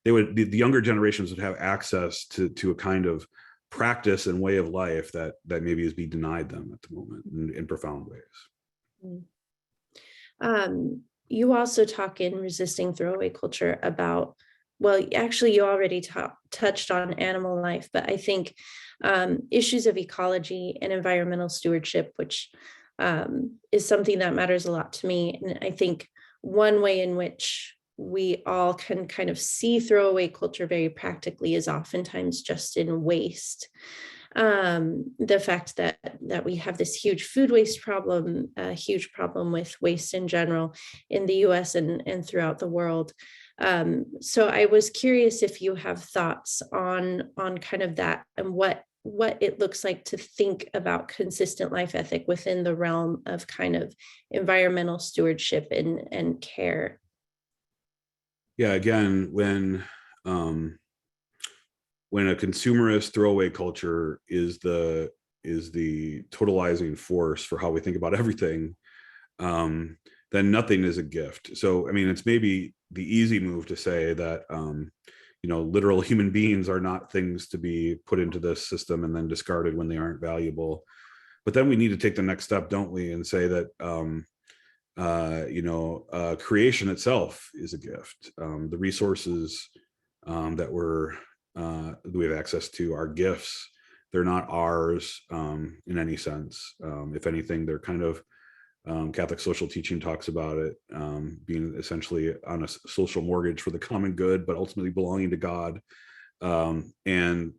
S2: the younger generations would have access to a kind of practice and way of life that maybe is being denied them at the moment in profound ways.
S1: You also talk in Resisting Throwaway Culture about, well, actually, you already touched on animal life, but I think issues of ecology and environmental stewardship, which is something that matters a lot to me. And I think one way in which we all can kind of see throwaway culture very practically is oftentimes just in waste. The fact that we have this huge food waste problem, a huge problem with waste in general in the US and throughout the world. So I was curious if you have thoughts on kind of that and what it looks like to think about consistent life ethic within the realm of kind of environmental stewardship and care.
S2: Yeah, again, when a consumerist throwaway culture is the totalizing force for how we think about everything, then nothing is a gift. So, I mean, it's maybe the easy move to say that, you know, literal human beings are not things to be put into this system and then discarded when they aren't valuable. But then we need to take the next step, don't we, and say that, you know, creation itself is a gift. The resources that we have access to are gifts. They're not ours in any sense. If anything, they're kind of, Catholic social teaching talks about it being essentially on a social mortgage for the common good, but ultimately belonging to God. And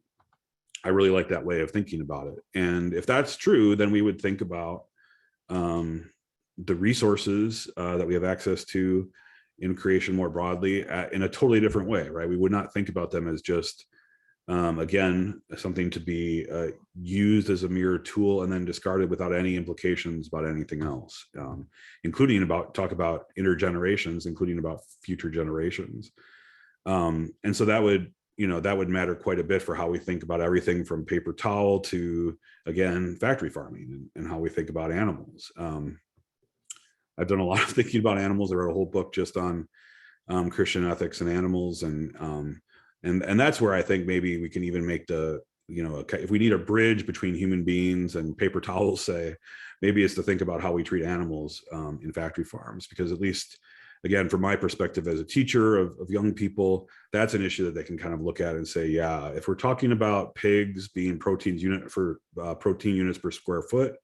S2: I really like that way of thinking about it. And if that's true, then we would think about the resources that we have access to in creation more broadly in a totally different way, right? We would not think about them as just, again, something to be used as a mere tool and then discarded without any implications about anything else, including talk about intergenerations, including about future generations. And so that would, you know, that would matter quite a bit for how we think about everything from paper towel to, again, factory farming and how we think about animals. I've done a lot of thinking about animals. I wrote a whole book just on Christian ethics and animals, and that's where I think maybe we can even make the, you know, if we need a bridge between human beings and paper towels, say, maybe it's to think about how we treat animals in factory farms, because at least, again, from my perspective as a teacher of young people, that's an issue that they can kind of look at and say, yeah, if we're talking about pigs being protein units per square foot,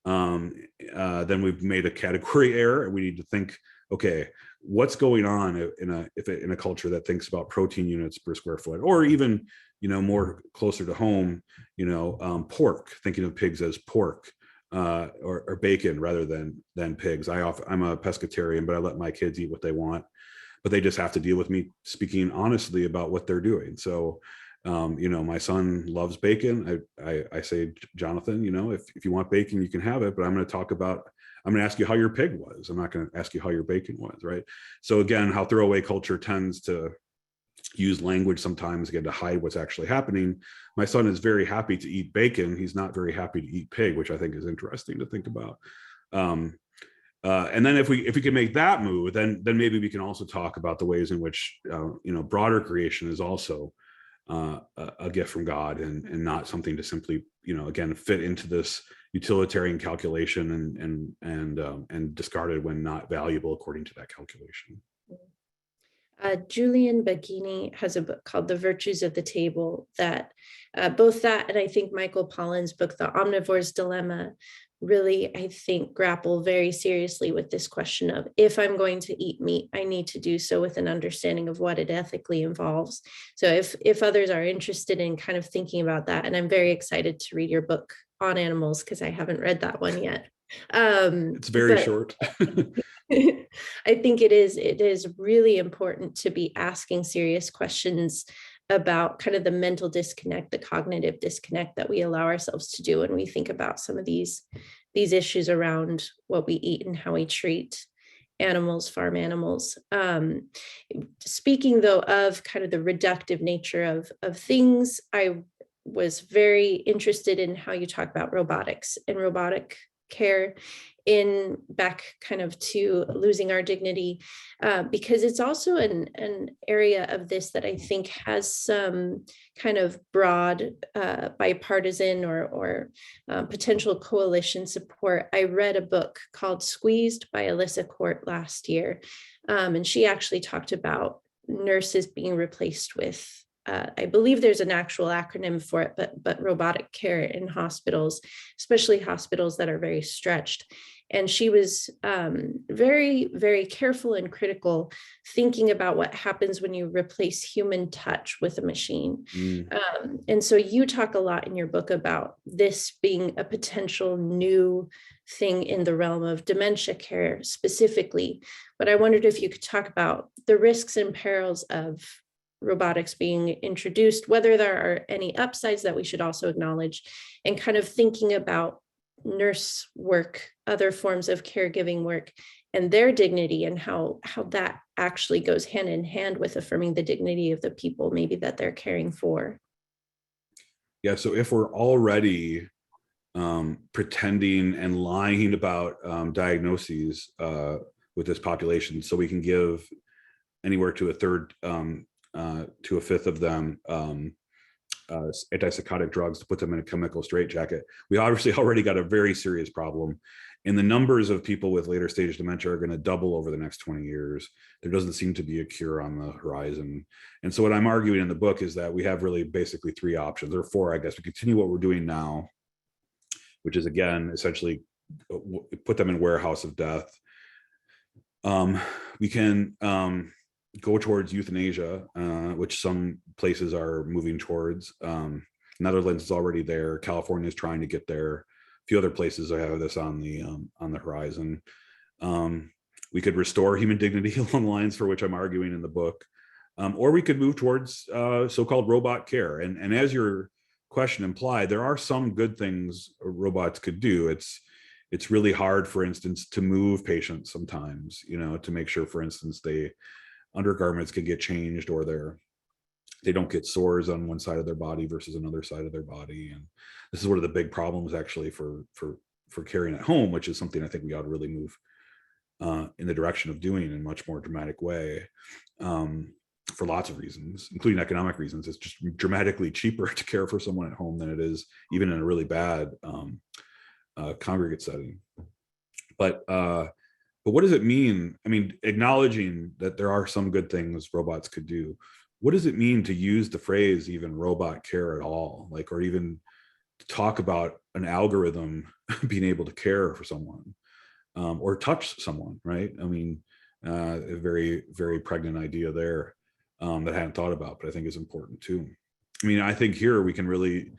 S2: then we've made a category error, and we need to think, okay, what's going on in a culture that thinks about protein units per square foot, or even, you know, more closer to home, you know, pork, thinking of pigs as pork, or bacon rather than pigs. I'm a pescatarian, but I let my kids eat what they want, but they just have to deal with me speaking honestly about what they're doing. So, my son loves bacon. I say, Jonathan, if you want bacon, you can have it, but I'm going to ask you how your pig was. I'm not going to ask you how your bacon was, right? So again, how throwaway culture tends to use language sometimes, again, to hide what's actually happening. My son is very happy to eat bacon. He's not very happy to eat pig, which I think is interesting to think about. And then if we can make that move, then maybe we can also talk about the ways in which broader creation is also a gift from God, and not something to simply again fit into this utilitarian calculation and discarded when not valuable according to that calculation.
S1: Julian Baggini has a book called The Virtues of the Table that both that and I think Michael Pollan's book, The Omnivore's Dilemma, really, I think, grapple very seriously with this question of, if I'm going to eat meat, I need to do so with an understanding of what it ethically involves. So if others are interested in kind of thinking about that, and I'm very excited to read your book on animals because I haven't read that one yet.
S2: It's very short.
S1: I think it is really important to be asking serious questions about kind of the mental disconnect, the cognitive disconnect that we allow ourselves to do when we think about some of these issues around what we eat and how we treat animals, farm animals. Speaking though of kind of the reductive nature of things, I was very interested in how you talk about robotics and robotic care in back kind of to losing our dignity, because it's also an area of this that I think has some kind of broad bipartisan or potential coalition support. I read a book called Squeezed by Alyssa Court last year, and she actually talked about nurses being replaced with I believe there's an actual acronym for it, but robotic care in hospitals, especially hospitals that are very stretched. And she was very, very careful and critical, thinking about what happens when you replace human touch with a machine. And so you talk a lot in your book about this being a potential new thing in the realm of dementia care specifically. But I wondered if you could talk about the risks and perils of robotics being introduced, whether there are any upsides that we should also acknowledge, and kind of thinking about nurse work, other forms of caregiving work, and their dignity, and how that actually goes hand in hand with affirming the dignity of the people maybe that they're caring for.
S2: Yeah, so if we're already pretending and lying about diagnoses with this population, so we can give anywhere to a third to a fifth of them antipsychotic drugs to put them in a chemical straitjacket, we obviously already got a very serious problem. And the numbers of people with later stage dementia are going to double over the next 20 years. There doesn't seem to be a cure on the horizon. And so what I'm arguing in the book is that we have really basically three options, or four, I guess. We continue what we're doing now, which is, again, essentially put them in warehouse of death. We can go towards euthanasia, which some places are moving towards. Netherlands is already there. California is trying to get there. A few other places have this on the horizon. We could restore human dignity along the lines for which I'm arguing in the book, or we could move towards so-called robot care. And as your question implied, there are some good things robots could do. It's really hard, for instance, to move patients sometimes, to make sure, for instance, undergarments can get changed, or they don't get sores on one side of their body versus another side of their body. And this is one of the big problems actually for caring at home, which is something I think we ought to really move in the direction of doing in a much more dramatic way, for lots of reasons, including economic reasons. It's just dramatically cheaper to care for someone at home than it is even in a really bad congregate setting. But what does it mean? I mean, acknowledging that there are some good things robots could do, what does it mean to use the phrase even robot care at all? Like, or even talk about an algorithm being able to care for someone, or touch someone, right? I mean, a very, very pregnant idea there that I hadn't thought about, but I think is important too. I mean, I think here we can really,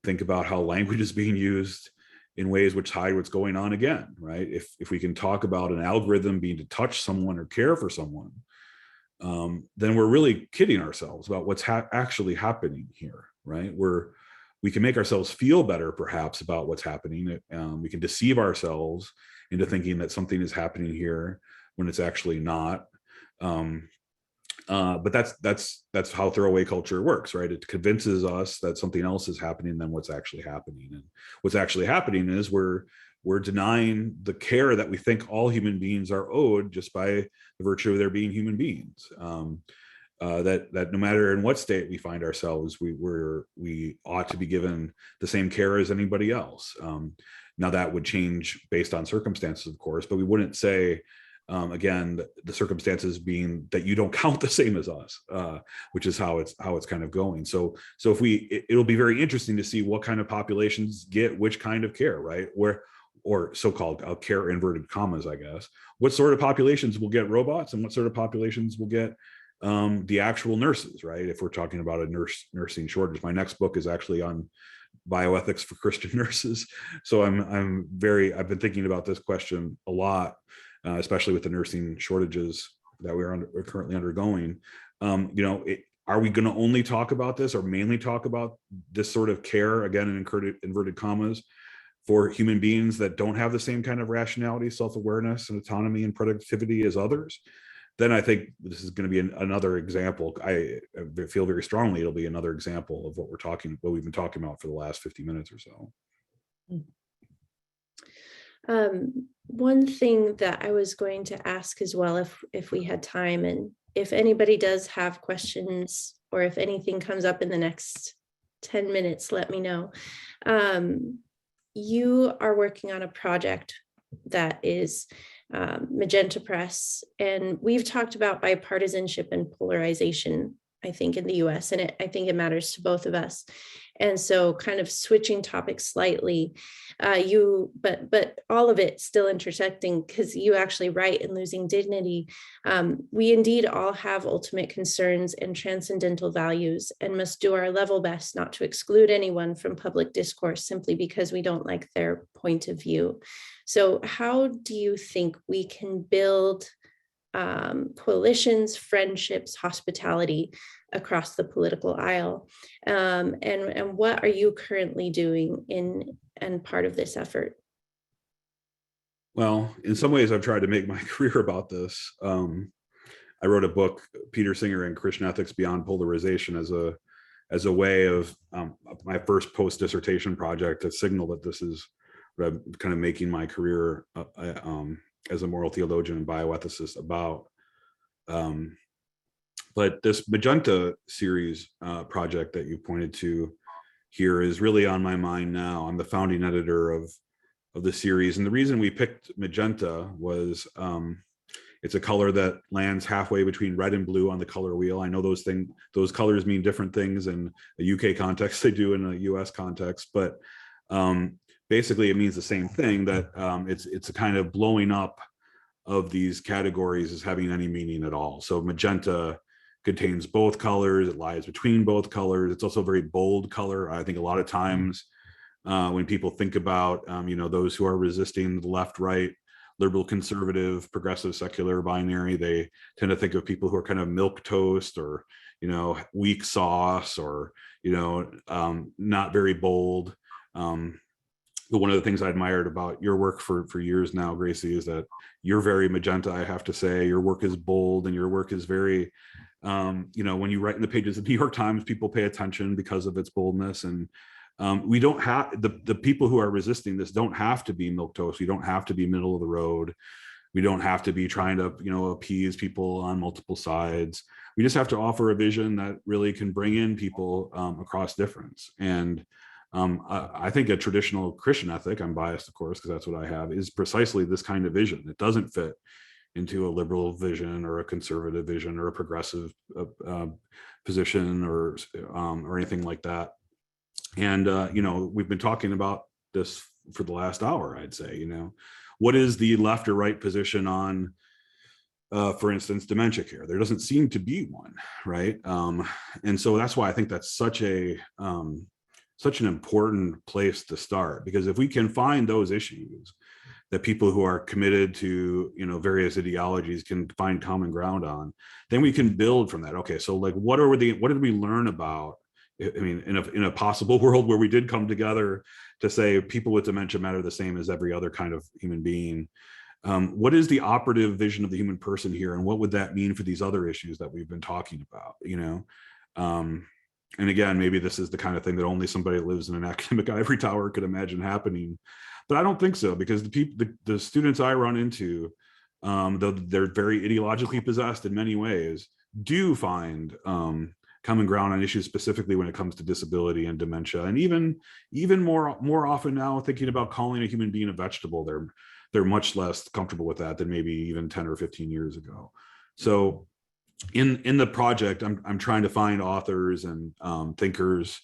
S2: think about how language is being used in ways which hide what's going on again, right? If we can talk about an algorithm being to touch someone or care for someone, then we're really kidding ourselves about what's actually happening here, right? We can make ourselves feel better, perhaps, about what's happening. We can deceive ourselves into thinking that something is happening here when it's actually not. But that's how throwaway culture works, right? It convinces us that something else is happening than what's actually happening. And what's actually happening is we're denying the care that we think all human beings are owed just by the virtue of their being human beings. That no matter in what state we find ourselves, we ought to be given the same care as anybody else. Now that would change based on circumstances, of course, but we wouldn't say, again, the circumstances being that you don't count the same as us, which is how it's kind of going. So if it'll be very interesting to see what kind of populations get which kind of care, right? Or so-called care inverted commas, I guess. What sort of populations will get robots and what sort of populations will get the actual nurses, right? If we're talking about a nursing shortage. My next book is actually on bioethics for Christian nurses. So I've been thinking about this question a lot, especially with the nursing shortages that we're currently undergoing. Are we going to only talk about this or mainly talk about this sort of care, again, in inverted commas, for human beings that don't have the same kind of rationality, self-awareness, and autonomy and productivity as others? Then I think this is going to be another example. I feel very strongly it'll be another example of what we've been talking about for the last 50 minutes or so.
S1: One thing that I was going to ask as well, if we had time, and if anybody does have questions, or if anything comes up in the next 10 minutes, let me know. You are working on a project that is Magenta Press, and we've talked about bipartisanship and polarization, I think, in the US, and I think it matters to both of us. And so kind of switching topics slightly, but all of it still intersecting, because you actually write in Losing Dignity, we indeed all have ultimate concerns and transcendental values and must do our level best not to exclude anyone from public discourse simply because we don't like their point of view. So how do you think we can build coalitions, friendships, hospitality across the political aisle? And what are you currently doing and part of this effort?
S2: Well, in some ways, I've tried to make my career about this. I wrote a book, Peter Singer and Christian Ethics Beyond Polarization, as a way of my first post-dissertation project to signal that this is what I'm kind of making my career as a moral theologian and bioethicist about. But this Magenta series project that you pointed to here is really on my mind now. I'm the founding editor of the series. And the reason we picked magenta was it's a color that lands halfway between red and blue on the color wheel. I know those colors mean different things in a UK context they do in a US context, but basically it means the same thing, that it's a kind of blowing up of these categories as having any meaning at all. So magenta contains both colors, it lies between both colors. It's also a very bold color. I think a lot of times when people think about those who are resisting the left, right, liberal, conservative, progressive, secular, binary, they tend to think of people who are kind of milquetoast or weak sauce or not very bold. But one of the things I admired about your work for years now, Gracie, is that you're very magenta, I have to say. Your work is bold and your work is very, when you write in the pages of the New York Times, people pay attention because of its boldness. And we don't have, the people who are resisting this don't have to be milquetoast. We don't have to be middle of the road. We don't have to be trying to, appease people on multiple sides. We just have to offer a vision that really can bring in people across difference. And I think a traditional Christian ethic, I'm biased, of course, because that's what I have, is precisely this kind of vision. It doesn't fit into a liberal vision or a conservative vision or a progressive position or anything like that. And, we've been talking about this for the last hour, I'd say, what is the left or right position on, for instance, dementia care? There doesn't seem to be one, right? And so that's why I think that's such such an important place to start, because if we can find those issues that people who are committed to, various ideologies can find common ground on, then we can build from that. Okay, so like, what did we learn about, I mean, in a possible world where we did come together to say people with dementia matter the same as every other kind of human being, what is the operative vision of the human person here, and what would that mean for these other issues that we've been talking about? And again, maybe this is the kind of thing that only somebody who lives in an academic ivory tower could imagine happening, but I don't think so, because the students I run into, though they're very ideologically possessed in many ways, do find common ground on issues, specifically when it comes to disability and dementia, and even more often now, thinking about calling a human being a vegetable, they're much less comfortable with that than maybe even 10 or 15 years ago. So in the project, I'm trying to find authors and thinkers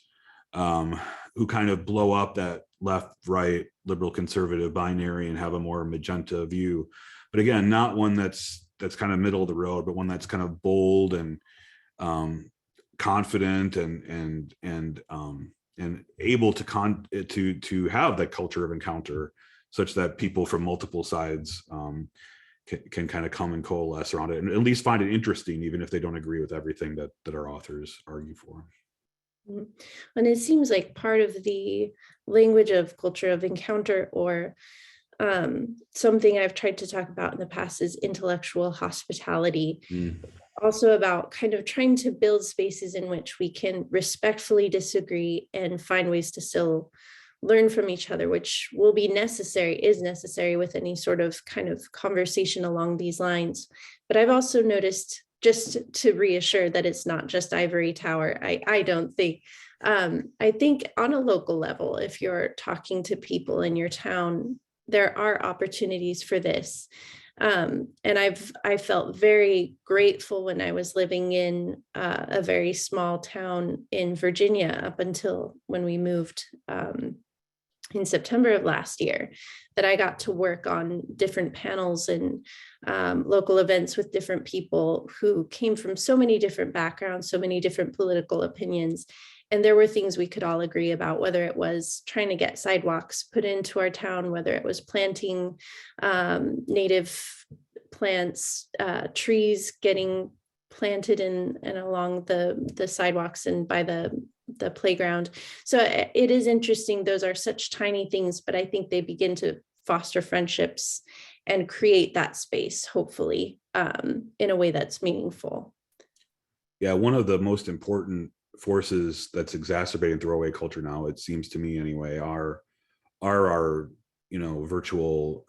S2: who kind of blow up that left, right, liberal, conservative binary and have a more magenta view. But again, not one that's kind of middle of the road, but one that's kind of bold and confident and able to have that culture of encounter, such that people from multiple sides can kind of come and coalesce around it, and at least find it interesting, even if they don't agree with everything that our authors argue for.
S1: And it seems like part of the language of culture of encounter, or something I've tried to talk about in the past, is intellectual hospitality. Also about kind of trying to build spaces in which we can respectfully disagree and find ways to still learn from each other, which is necessary with any sort of kind of conversation along these lines. But I've also noticed, just to reassure that it's not just ivory tower, I don't think, I think on a local level, if you're talking to people in your town, there are opportunities for this. And I felt very grateful when I was living in a very small town in Virginia, up until when we moved in September of last year, that I got to work on different panels and local events with different people who came from so many different backgrounds, so many different political opinions. And there were things we could all agree about, whether it was trying to get sidewalks put into our town, whether it was planting native plants, trees getting planted in and along the sidewalks and by the playground. So it is interesting. Those are such tiny things, but I think they begin to foster friendships and create that space, hopefully, in a way that's meaningful.
S2: Yeah, one of the most important forces that's exacerbating throwaway culture now, it seems to me anyway, are our virtual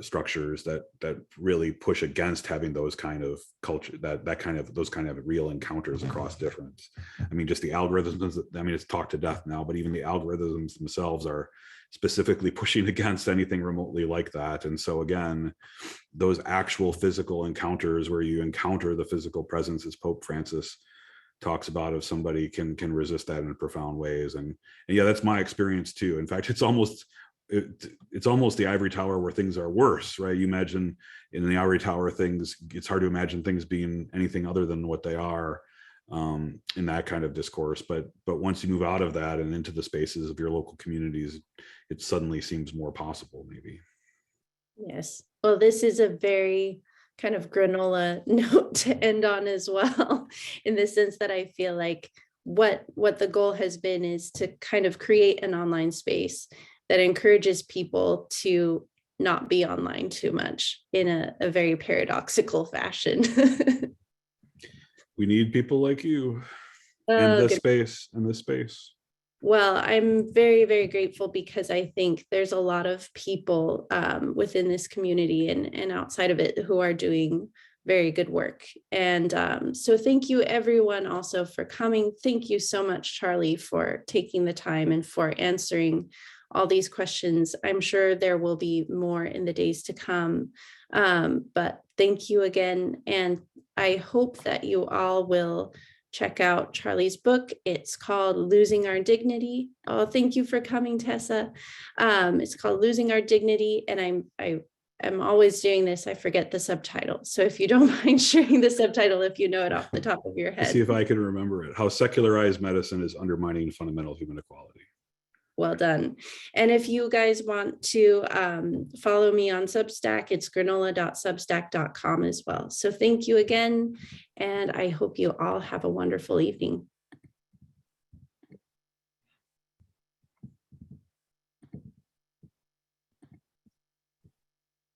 S2: structures that really push against having those kind of culture, those kind of real encounters across difference. I mean, just the algorithms, I mean, it's talked to death now, but even the algorithms themselves are specifically pushing against anything remotely like that. And so again, those actual physical encounters where you encounter the physical presence, as Pope Francis talks about, if somebody can resist that in profound ways. And yeah, that's my experience too. In fact, it's almost the ivory tower where things are worse, right? You imagine in the ivory tower things, it's hard to imagine things being anything other than what they are in that kind of discourse. But once you move out of that and into the spaces of your local communities, it suddenly seems more possible, maybe.
S1: Yes. Well, this is a very kind of granola note to end on as well, in the sense that I feel like what the goal has been is to kind of create an online space that encourages people to not be online too much, in a very paradoxical fashion.
S2: We need people like you in this space.
S1: Well, I'm very, very grateful, because I think there's a lot of people within this community and outside of it who are doing very good work. And so thank you everyone also for coming. Thank you so much, Charlie, for taking the time and for answering all these questions. I'm sure there will be more in the days to come, but thank you again. And I hope that you all will check out Charlie's book. It's called Losing Our Dignity. Oh, thank you for coming, Tessa. It's called Losing Our Dignity. And I am always doing this, I forget the subtitle. So if you don't mind sharing the subtitle, if you know it off the top of your
S2: Let's see if
S1: head.
S2: I can remember it. How secularized medicine is undermining fundamental human equality.
S1: Well done. And if you guys want to follow me on Substack, it's granola.substack.com as well. So thank you again. And I hope you all have a wonderful evening.